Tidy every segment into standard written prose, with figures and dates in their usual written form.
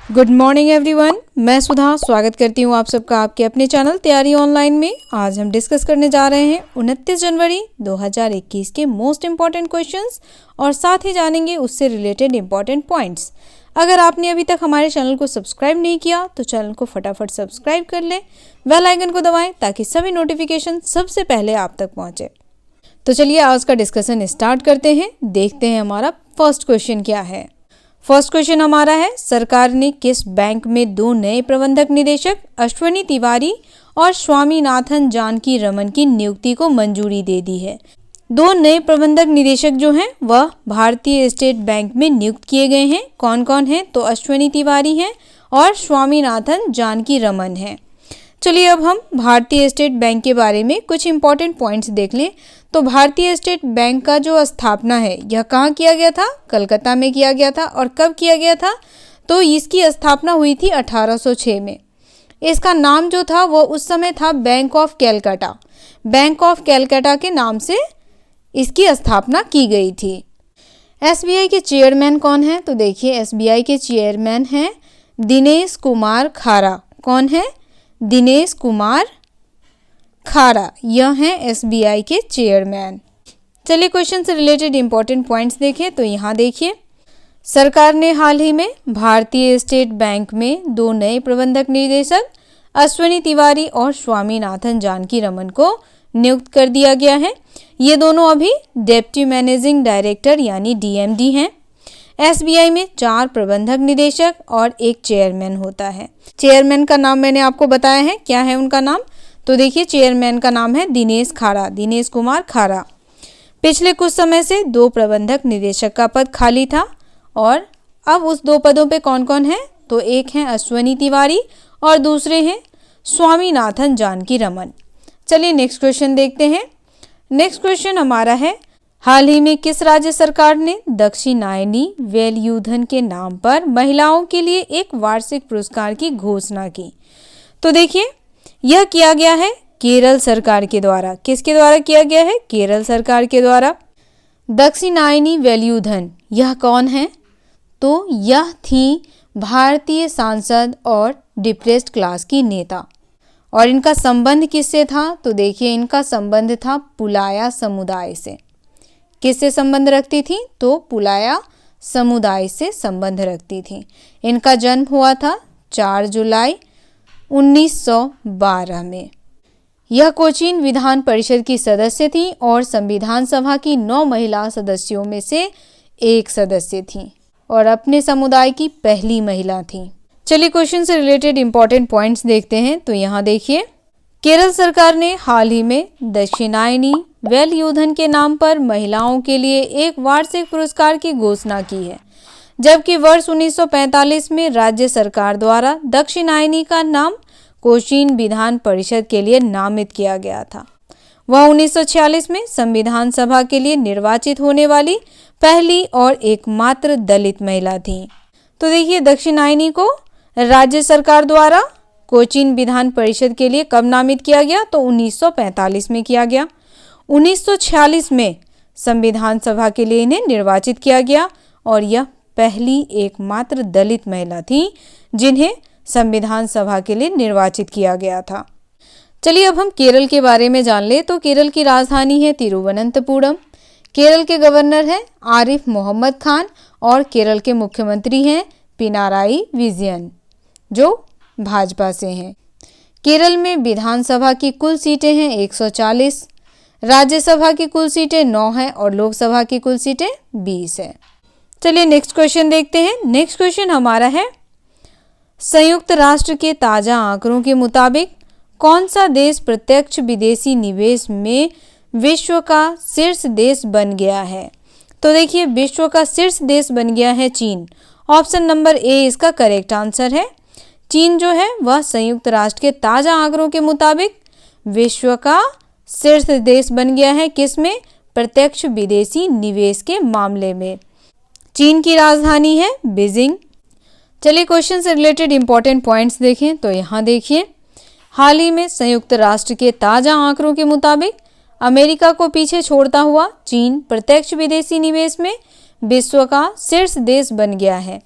Good morning everyone, मैं सुधा स्वागत करती हूँ आप सबका आपके अपने चैनल तैयारी ऑनलाइन में। आज हम डिस्कस करने जा रहे हैं 29 जनवरी 2021 के मोस्ट इम्पॉर्टेंट क्वेश्चंस और साथ ही जानेंगे उससे रिलेटेड इम्पॉर्टेंट पॉइंट्स। अगर आपने अभी तक हमारे चैनल को सब्सक्राइब नहीं किया तो चैनल को फटाफट सब्सक्राइब कर लें, बेल आइकन को दबाएं ताकि सभी नोटिफिकेशन सबसे पहले आप तक पहुँचे। तो चलिए आज का डिस्कशन स्टार्ट करते हैं। देखते हैं हमारा फर्स्ट क्वेश्चन क्या है। फर्स्ट क्वेश्चन हमारा है, सरकार ने किस बैंक में 2 नए प्रबंधक निदेशक अश्वनी तिवारी और स्वामीनाथन जानकी रमन की नियुक्ति को मंजूरी दे दी है। 2 नए प्रबंधक निदेशक जो हैं वह भारतीय स्टेट बैंक में नियुक्त किए गए हैं। कौन कौन हैं? तो अश्वनी तिवारी हैं और स्वामीनाथन जानकी रमन हैं। चलिए अब हम भारतीय स्टेट बैंक के बारे में कुछ इंपॉर्टेंट पॉइंट्स देख लें। तो भारतीय स्टेट बैंक का जो स्थापना है यह कहाँ किया गया था? कलकत्ता में किया गया था। और कब किया गया था? तो इसकी स्थापना हुई थी 1806 में। इसका नाम जो था वो उस समय था bank of Calcutta. Bank of Calcutta के नाम से इसकी स्थापना की गई थी। एसबीआई के चेयरमैन कौन है? तो देखिए एसबीआई के चेयरमैन हैं दिनेश कुमार खारा। कौन है? दिनेश कुमार खारा, यह हैं एसबीआई के चेयरमैन। चलिए क्वेश्चन से रिलेटेड इंपॉर्टेंट पॉइंट्स देखें। तो यहाँ देखिए, सरकार ने हाल ही में भारतीय स्टेट बैंक में 2 नए प्रबंधक निदेशक अश्वनी तिवारी और स्वामीनाथन जानकी रमन को नियुक्त कर दिया गया है। ये दोनों अभी डेप्टी मैनेजिंग डायरेक्टर यानी डीएमडी हैं। एसबीआई में 4 प्रबंधक निदेशक और 1 चेयरमैन होता है। चेयरमैन का नाम मैंने आपको बताया है, क्या है उनका नाम? तो देखिए चेयरमैन का नाम है दिनेश खारा, दिनेश कुमार खारा। पिछले कुछ समय से 2 प्रबंधक निदेशक का पद खाली था और अब उस 2 पदों पे कौन कौन है? तो एक हैं अश्वनी तिवारी और दूसरे हैं स्वामीनाथन जानकी रमन। चलिए नेक्स्ट क्वेश्चन देखते हैं। नेक्स्ट क्वेश्चन हमारा है, हाल ही में किस राज्य सरकार ने दक्षिणायनी वेलयूधन के नाम पर महिलाओं के लिए एक वार्षिक पुरस्कार की घोषणा की? तो देखिए यह किया गया है केरल सरकार के द्वारा। किसके द्वारा किया गया है? केरल सरकार के द्वारा। दक्षिणायनी वेलयूधन यह कौन है? तो यह थी भारतीय सांसद और डिप्रेस्ड क्लास की नेता। और इनका संबंध किससे था? तो देखिए इनका संबंध था पुलाया समुदाय से। किससे संबंध रखती थी? तो पुलाया समुदाय से संबंध रखती थी। इनका जन्म हुआ था 4 जुलाई 1912 में। यह कोचीन विधान परिषद की सदस्य थी और संविधान सभा की 9 महिला सदस्यों में से एक सदस्य थी और अपने समुदाय की पहली महिला थी। चलिए क्वेश्चन से रिलेटेड इंपॉर्टेंट पॉइंट्स देखते हैं। तो यहाँ देखिए, केरल सरकार ने हाल ही में दक्षिणायनी वेलयूधन के नाम पर महिलाओं के लिए एक वार्षिक पुरस्कार की घोषणा की है, जबकि वर्ष 1945 में राज्य सरकार द्वारा दक्षिणायनी का नाम कोचीन विधान परिषद के लिए नामित किया गया था। वह 1946 में संविधान सभा के लिए निर्वाचित होने वाली पहली और एकमात्र दलित महिला थी। तो देखिए दक्षिणायनी को राज्य सरकार द्वारा कोचीन विधान परिषद के लिए कब नामित किया गया? तो 1945 में किया गया। 1946 में संविधान सभा के लिए इन्हें निर्वाचित किया गया और यह पहली एकमात्र दलित महिला थी जिन्हें संविधान सभा के लिए निर्वाचित किया गया था। चलिए अब हम केरल के बारे में जान ले। तो केरल की राजधानी है तिरुवनंतपुरम। केरल के गवर्नर हैं आरिफ मोहम्मद खान और केरल के मुख्यमंत्री हैं पिनाराई विजयन जो भाजपा से हैं। केरल में विधानसभा की कुल सीटें हैं 140, राज्यसभा की कुल सीटें 9 हैं और लोकसभा की कुल सीटें 20 हैं। चलिए नेक्स्ट क्वेश्चन देखते हैं। नेक्स्ट क्वेश्चन हमारा है, संयुक्त राष्ट्र के ताज़ा आंकड़ों के मुताबिक कौन सा देश प्रत्यक्ष विदेशी निवेश में विश्व का शीर्ष देश बन गया है? तो देखिए विश्व का शीर्ष देश बन गया है चीन। ऑप्शन नंबर ए इसका करेक्ट आंसर है। चीन जो है वह संयुक्त राष्ट्र के ताज़ा आंकड़ों के मुताबिक विश्व का शीर्ष देश बन गया है। किसमें? प्रत्यक्ष विदेशी निवेश के मामले में। चीन की राजधानी है बीजिंग। चलिए क्वेश्चन से रिलेटेड इंपॉर्टेंट पॉइंट्स देखें। तो यहाँ देखिए, हाल ही में संयुक्त राष्ट्र के ताज़ा आंकड़ों के मुताबिक अमेरिका को पीछे छोड़ता हुआ चीन प्रत्यक्ष विदेशी निवेश में विश्व का शीर्ष देश बन गया है।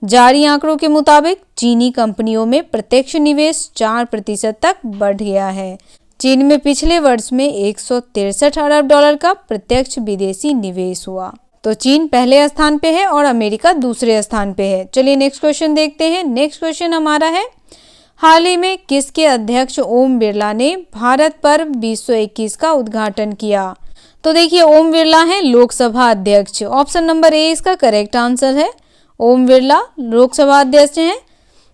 जारी आंकड़ों के मुताबिक चीनी कंपनियों में प्रत्यक्ष निवेश 4% तक बढ़ गया है। चीन में पिछले वर्ष में 163 अरब डॉलर का प्रत्यक्ष विदेशी निवेश हुआ। तो चीन पहले स्थान पे है और अमेरिका दूसरे स्थान पे है। चलिए नेक्स्ट क्वेश्चन देखते हैं। नेक्स्ट क्वेश्चन हमारा है, हाल ही में किसके अध्यक्ष ओम बिरला ने भारत पर्व 2021 का उद्घाटन किया? तो देखिए ओम बिरला हैं लोकसभा अध्यक्ष। ऑप्शन नंबर ए इसका करेक्ट आंसर है। ओम बिरला लोकसभा अध्यक्ष हैं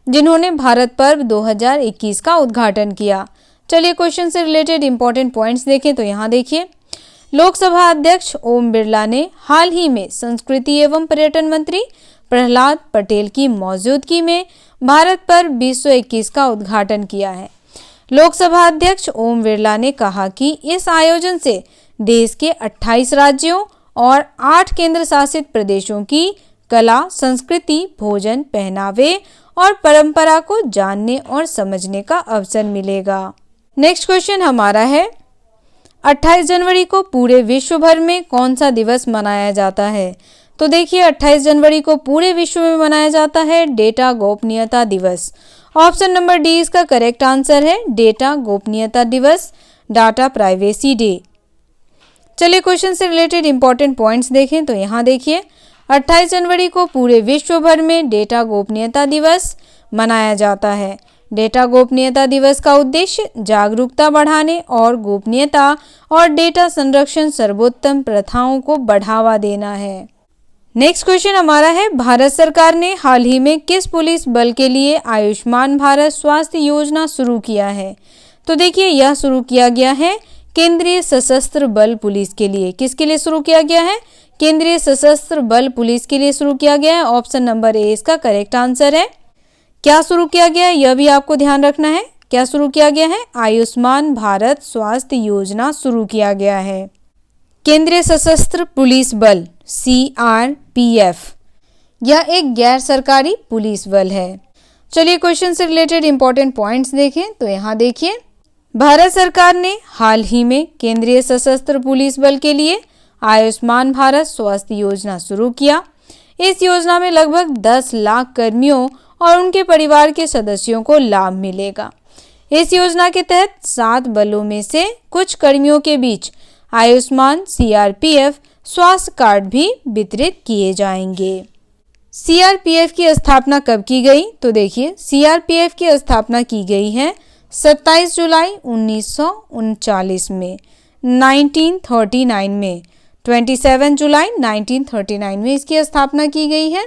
जिन्होंने भारत पर्व 2021 का उद्घाटन किया। चलिए क्वेश्चन से रिलेटेड इंपॉर्टेंट पॉइंट्स देखें तो यहाँ देखिए, लोकसभा अध्यक्ष ओम बिरला ने हाल ही में संस्कृति एवं पर्यटन मंत्री प्रहलाद पटेल की मौजूदगी में भारत पर्व 2021 का उद्घाटन किया है। लोकसभा अध्यक्ष ओम बिरला ने कहा कि इस आयोजन से देश के 28 राज्यों और 8 केंद्र शासित प्रदेशों की कला, संस्कृति, भोजन, पहनावे और परंपरा को जानने और समझने का अवसर मिलेगा। नेक्स्ट क्वेश्चन हमारा है, 28 जनवरी को पूरे विश्व भर में कौन सा दिवस मनाया जाता है? तो देखिए 28 जनवरी को पूरे विश्व में मनाया जाता है डेटा गोपनीयता दिवस। ऑप्शन नंबर डी इसका करेक्ट आंसर है। डेटा गोपनीयता दिवस, डाटा प्राइवेसी डे। चलिए क्वेश्चन से रिलेटेड इंपॉर्टेंट पॉइंट्स देखें तो यहाँ देखिए, 28 जनवरी को पूरे विश्व भर में डेटा गोपनीयता दिवस मनाया जाता है। डेटा गोपनीयता दिवस का उद्देश्य जागरूकता बढ़ाने और गोपनीयता और डेटा संरक्षण सर्वोत्तम प्रथाओं को बढ़ावा देना है। नेक्स्ट क्वेश्चन हमारा है, भारत सरकार ने हाल ही में किस पुलिस बल के लिए आयुष्मान भारत स्वास्थ्य योजना शुरू किया है? तो देखिए यह शुरू किया गया है केंद्रीय सशस्त्र बल पुलिस के लिए। किसके लिए शुरू किया गया है? केंद्रीय सशस्त्र बल पुलिस के लिए शुरू किया गया है। ऑप्शन नंबर ए इसका करेक्ट आंसर है। क्या शुरू किया गया है यह भी आपको ध्यान रखना है। क्या शुरू किया गया है? आयुष्मान भारत स्वास्थ्य योजना शुरू किया गया है। केंद्रीय सशस्त्र पुलिस बल CRPF यह एक गैर सरकारी पुलिस बल है। चलिए क्वेश्चन से रिलेटेड इंपॉर्टेंट पॉइंट्स देखें तो यहाँ देखिए, भारत सरकार ने हाल ही में केंद्रीय सशस्त्र पुलिस बल के लिए आयुष्मान भारत स्वास्थ्य योजना शुरू किया। इस योजना में लगभग 10 लाख कर्मियों और उनके परिवार के सदस्यों को लाभ मिलेगा। इस योजना के तहत 7 बलों में से कुछ कर्मियों के बीच आयुष्मान CRPF स्वास्थ्य कार्ड भी वितरित किए जाएंगे। CRPF की स्थापना कब की गई? तो देखिए CRPF की स्थापना की गई है 27 जुलाई 1939 में, 1939 में, 27 जुलाई 1939 में इसकी स्थापना की गई है।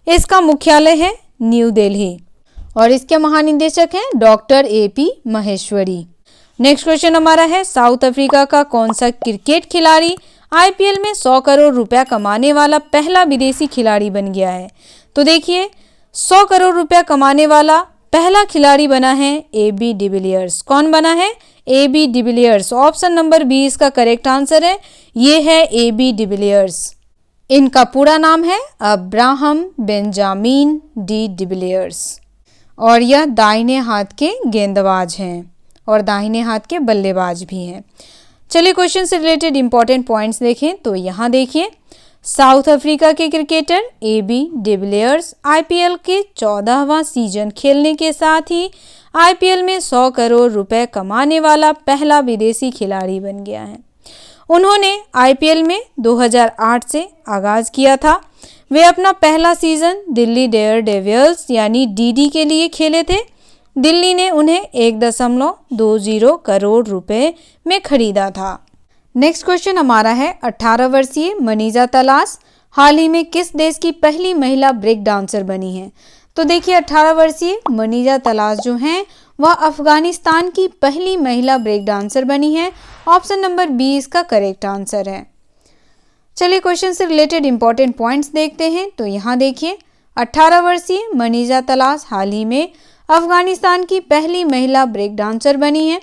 इसका मुख्यालय है न्यू दिल्ली और इसके महानिदेशक हैं doctor AP Maheshwari. Next question हमारा है, साउथ अफ्रीका का कौन सा क्रिकेट खिलाड़ी IPL में 100 करोड़ रुपया कमाने वाला पहला विदेशी खिलाड़ी बन गया है? तो देखिए 100 करोड़ रुपया कमाने वाला पहला खिलाड़ी बना है AB डिविलियर्स। कौन बना है? AB de Villiers. Option number B इसका करेक्ट आंसर है। ये है AB डिविलियर्स। इनका पूरा नाम है अब्राहम बेंजामिन डी डिविलियर्स और यह दाहिने हाथ के गेंदबाज हैं और दाहिने हाथ के बल्लेबाज भी हैं। चलिए क्वेश्चन से रिलेटेड इंपॉर्टेंट पॉइंट्स देखें तो यहाँ देखिए, साउथ अफ्रीका के क्रिकेटर AB डिविलियर्स IPL के 14वां सीजन खेलने के साथ ही IPL में 100 करोड़ रुपए कमाने वाला पहला विदेशी खिलाड़ी बन गया है। उन्होंने IPL में 2008 से आगाज किया था। वे अपना पहला सीजन दिल्ली डेयरडेविल्स यानी DD के लिए खेले थे। दिल्ली ने उन्हें 1.20 करोड़ रुपए में खरीदा था। नेक्स्ट क्वेश्चन हमारा है, 18 वर्षीय मनीजा तलाश हाल ही में किस देश की पहली महिला ब्रेक डांसर बनी है? तो देखिए 18 वर्षीय मनीजा तलाश जो हैं वह अफगानिस्तान की पहली महिला ब्रेक डांसर बनी है। ऑप्शन नंबर बी इसका करेक्ट आंसर है। चलिए क्वेश्चन से रिलेटेड इंपॉर्टेंट पॉइंट्स देखते हैं तो यहाँ देखिए, 18 वर्षीय मनीजा तलाश हाल ही में अफगानिस्तान की पहली महिला ब्रेक डांसर बनी है।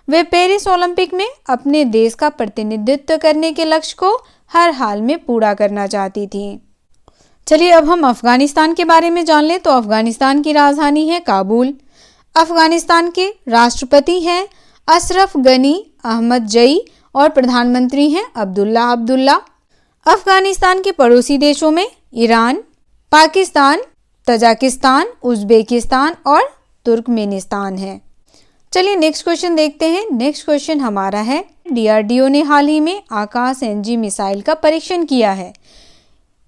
वे पेरिस ओलंपिक में अपने देश का प्रतिनिधित्व करने के लक्ष्य को हर हाल में पूरा करना चाहती थी। चलिए अब हम अफगानिस्तान के बारे में जान लें तो अफगानिस्तान की राजधानी है काबुल। अफगानिस्तान के राष्ट्रपति हैं अशरफ गनी अहमदजई और प्रधानमंत्री हैं अब्दुल्ला। अफगानिस्तान के पड़ोसी देशों में ईरान, पाकिस्तान, तजाकिस्तान, उज़्बेकिस्तान और तुर्कमेनिस्तान है। चलिए नेक्स्ट क्वेश्चन देखते हैं। नेक्स्ट क्वेश्चन हमारा है, डीआरडीओ ने हाल ही में आकाश एनजी मिसाइल का परीक्षण किया है।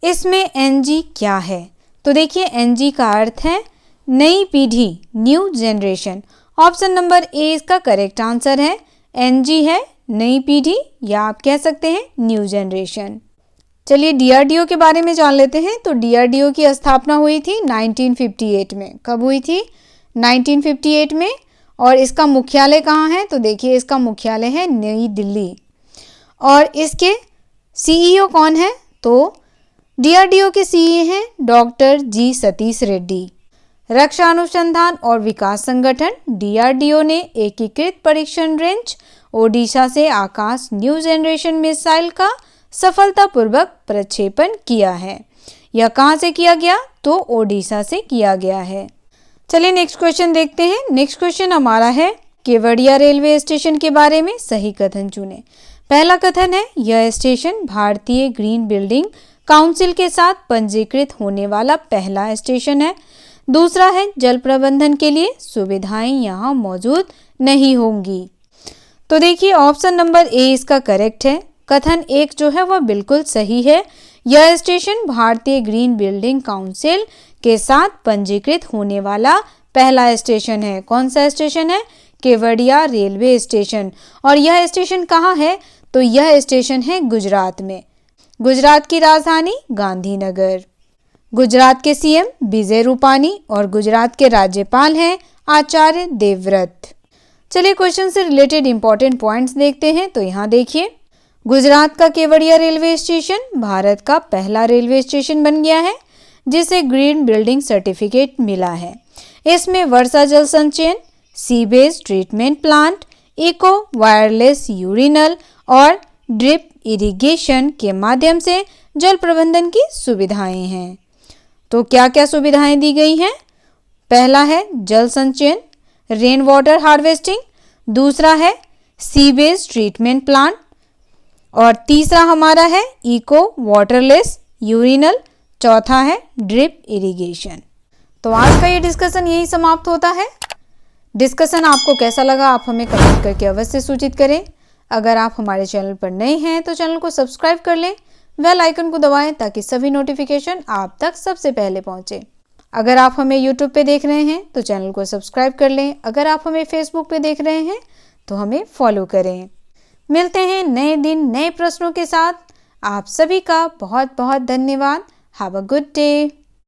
इसमें एनजी क्या है? तो देखिए एनजी का अर्थ है नई पीढ़ी, new generation. Option number A इसका करेक्ट आंसर है। एनजी है नई पीढ़ी या आप कह सकते हैं न्यू जनरेशन। चलिए डीआरडीओ के बारे में जान लेते हैं। तो डीआरडीओ की स्थापना हुई थी 1958 में। कब हुई थी? 1958 में। और इसका मुख्यालय कहाँ है? तो देखिए इसका मुख्यालय है नई दिल्ली। और इसके सीईओ कौन है? तो डीआरडीओ के सीईओ हैं डॉक्टर जी सतीश रेड्डी। रक्षा अनुसंधान और विकास संगठन डीआरडीओ ने एकीकृत परीक्षण रेंज ओडिशा से आकाश न्यू जनरेशन मिसाइल का सफलतापूर्वक प्रक्षेपण किया है। यह कहाँ से किया गया? तो ओडिशा से किया गया है। चलिए नेक्स्ट क्वेश्चन देखते हैं। नेक्स्ट क्वेश्चन हमारा है, केवड़िया रेलवे स्टेशन के बारे में सही कथन चुनें। पहला कथन है, यह स्टेशन भारतीय ग्रीन बिल्डिंग काउंसिल के साथ पंजीकृत होने वाला पहला स्टेशन है। दूसरा है, जल प्रबंधन के लिए सुविधाएं यहाँ मौजूद नहीं होंगी। तो देखिए ऑप्शन नंबर ए इसका करेक्ट है। कथन एक जो है वह बिल्कुल सही है। यह स्टेशन भारतीय ग्रीन बिल्डिंग काउंसिल के साथ पंजीकृत होने वाला पहला स्टेशन है। कौन सा स्टेशन है? Kevadia railway station. और यह स्टेशन कहाँ है? तो यह स्टेशन है गुजरात में। गुजरात की राजधानी गांधीनगर। गुजरात के सीएम विजय रूपानी और गुजरात के राज्यपाल हैं आचार्य देवव्रत। चलिए क्वेश्चन से रिलेटेड इंपॉर्टेंट पॉइंट्स देखते हैं। तो यहाँ देखिए, गुजरात का केवड़िया रेलवे स्टेशन भारत का पहला रेलवे स्टेशन बन गया है जिसे ग्रीन बिल्डिंग सर्टिफिकेट मिला है। इसमें वर्षा जल संचयन, sewage treatment plant, eco wireless urinal और ड्रिप इरिगेशन के माध्यम से जल प्रबंधन की सुविधाएं हैं। तो क्या क्या सुविधाएं दी गई हैं? पहला है जल संचयन, रेन वाटर हार्वेस्टिंग। दूसरा है सीवेज ट्रीटमेंट प्लांट। और तीसरा हमारा है इको वाटरलेस यूरिनल। चौथा है ड्रिप इरिगेशन। तो आज का ये डिस्कशन यही समाप्त होता है। डिस्कशन आपको कैसा लगा आप हमें कमेंट करके अवश्य सूचित करें। अगर आप हमारे चैनल पर नए हैं तो चैनल को सब्सक्राइब कर लें, बेल आइकन को दबाएं ताकि सभी नोटिफिकेशन आप तक सबसे पहले पहुंचे। अगर आप हमें यूट्यूब पे देख रहे हैं तो चैनल को सब्सक्राइब कर लें। अगर आप हमें फेसबुक पे देख रहे हैं तो हमें फॉलो करें। मिलते हैं नए दिन नए प्रश्नों के साथ। आप सभी का बहुत बहुत धन्यवाद। Have a good day.